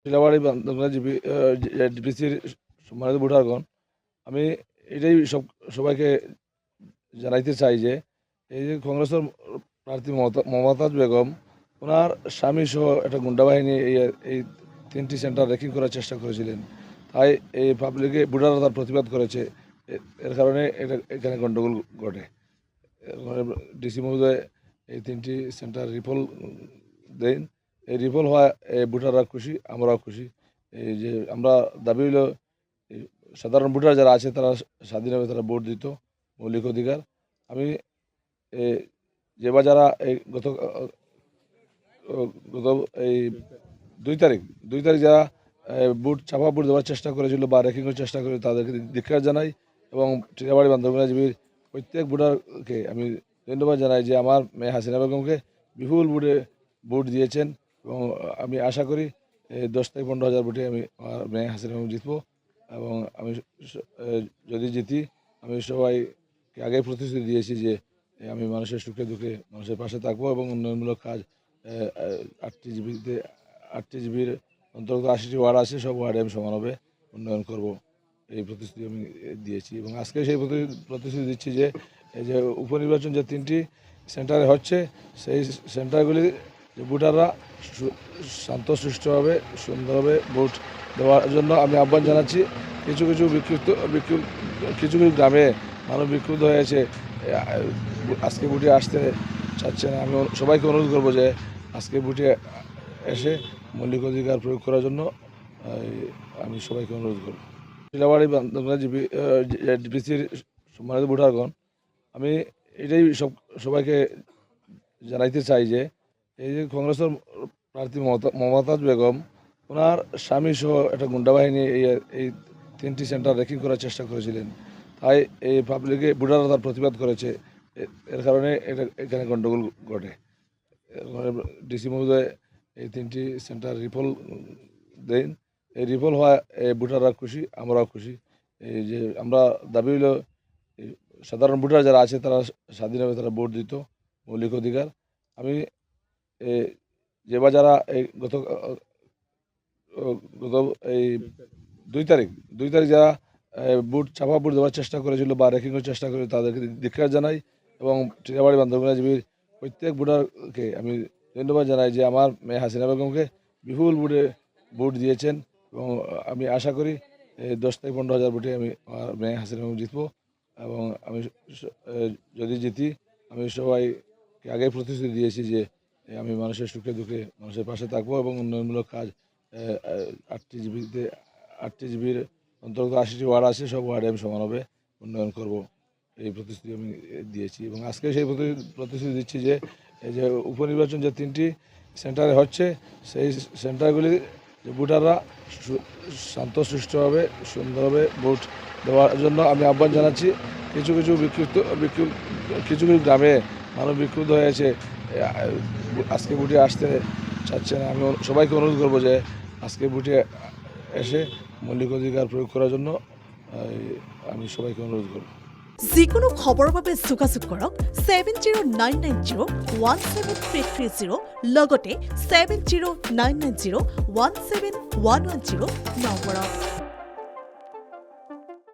টিলাবাড়ি বান্দরবান ডিপিসির সম্মানিত ভোটারগণ, আমি এটাই সবাইকে জানাইতে চাই যে এই যে কংগ্রেসের প্রার্থী মমতাজ বেগম, ওনার স্বামী সহ একটা গুন্ডা বাহিনী এই 3টি সেন্টার রেকিং করার চেষ্টা করেছিলেন। তাই এই পাবলিকে ভোটাররা তার প্রতিবাদ করেছে। এর কারণে এখানে গণ্ডগোল ঘটে। ডিসি মহোদয় এই 3টি সেন্টার রিপোল দেন। এই রিপোল হওয়া ভোটাররা খুশি, আমরাও খুশি। এই যে আমরা দাবি হইল সাধারণ ভোটার যারা আছে তারা স্বাধীনভাবে তারা ভোট দিত, মৌলিক অধিকার। আমি যেবার যারা এই গত এই 2 তারিখ যারা ছাপা ভোট দেওয়ার চেষ্টা করেছিল বা রেকিংয়ের চেষ্টা করে তাদেরকে ধিক্কার জানাই এবং টিলাবাড়ি বান্দরবান প্রত্যেক ভোটারকে আমি ধন্যবাদ জানাই যে আমার মেয়ে হাসিনা বেগমকে বিপুল ভোট দিয়েছেন এবং আমি আশা করি 10 থেকে 15,000 ভোটে আমি আমার মেয়ে হাসিনা বেগম জিতবো এবং আমি যদি জিতি আমি সবাইকে আগেই প্রতিশ্রুতি দিয়েছি যে আমি মানুষের সুখে দুঃখে মানুষের পাশে থাকবো এবং উন্নয়নমূলক কাজ 8টি জিবির অন্তর্গত 80টি ওয়ার্ড আছে, সব ওয়ার্ডে আমি সমানভাবে উন্নয়ন করব এই প্রতিশ্রুতি আমি দিয়েছি এবং আজকে সেই প্রতিশ্রুতি দিচ্ছি যে এই যে উপনির্বাচন যে 3টি সেন্টারে হচ্ছে সেই সেন্টারগুলি ভোটাররা শান্তশিষ্টভাবে সুন্দরভাবে ভোট দেওয়ার জন্য আমি আহ্বান জানাচ্ছি। কিছু কিছু গ্রামে মানুষ বিক্ষুব্ধ হয়েছে, আজকে ভোটে আসতে চাচ্ছে না। আমি সবাইকে অনুরোধ করবো যে আজকে ভোটে এসে মৌলিক অধিকার প্রয়োগ করার জন্য আমি সবাইকে অনুরোধ করব। টিলাবাড়ি বান্দরবান ডিপিসির সম্মানিত ভোটারগণ, আমি এটাই সবাইকে জানাইতে চাই যে এই যে কংগ্রেসের প্রার্থী মমতাজ বেগম, ওনার স্বামী সহ একটা গুন্ডা বাহিনী এই 3টি সেন্টার রেকিং করার চেষ্টা করেছিলেন। তাই এই পাবলিকে ভোটাররা তার প্রতিবাদ করেছে। এর কারণে এখানে গণ্ডগোল ঘটে। ডিসি মহোদয় এই 3টি সেন্টার রিপোল দেন। এই রিপোল হওয়া ভোটাররা খুশি, আমরাও খুশি। এই যে আমরা দাবি হইল সাধারণ ভোটার যারা আছে তারা স্বাধীনভাবে তারা ভোট দিত, মৌলিক অধিকার। আমি যেবার যারা এই গত এই 2 তারিখ যারা ছাপা ভোট দেওয়ার চেষ্টা করেছিল বা রেকিংয়ের চেষ্টা করে তাদেরকে ধিক্কার জানাই এবং টিলাবাড়ি বান্দরবান প্রত্যেক ভোটারকে আমি ধন্যবাদ জানাই যে আমার মেয়ে হাসিনা বেগমকে বিপুল ভোট দিয়েছেন এবং আমি আশা করি 10 থেকে 15,000 ভোটে আমি আমার মেয়ে হাসিনা বেগম জিতবো এবং আমি যদি জিতি আমি সবাইকে আগেই প্রতিশ্রুতি দিয়েছি যে আমি মানুষের সুখে দুঃখে মানুষের পাশে থাকবো এবং উন্নয়নমূলক কাজ 8টি জিবির অন্তর্গত 80টি ওয়ার্ড আছে, সব ওয়ার্ডে আমি সমানভাবে উন্নয়ন করব এই প্রতিশ্রুতি আমি দিয়েছি এবং আজকে সেই প্রতিশ্রুতি দিচ্ছি যে এই যে উপনির্বাচন যে 3টি সেন্টারে হচ্ছে সেই সেন্টারগুলি ভোটাররা শান্তশিষ্টভাবে সুন্দরভাবে ভোট দেওয়ার জন্য আমি আহ্বান জানাচ্ছি। কিছু গ্রামে মানুষ বিক্ষুব্ধ হয়েছে, আজকে ভোটে আসতে চাচ্ছে না। আমি সবাইকে অনুরোধ করবো যে আজকে ভোটে এসে মৌলিক অধিকার প্ৰয়োগ করার জন্য আমি সবাইকে অনুরোধ করব। যিকোনো খবৰৰ বাবে যোগাযোগ কৰক 7099017330 লগতে 7099017110 নম্বৰত।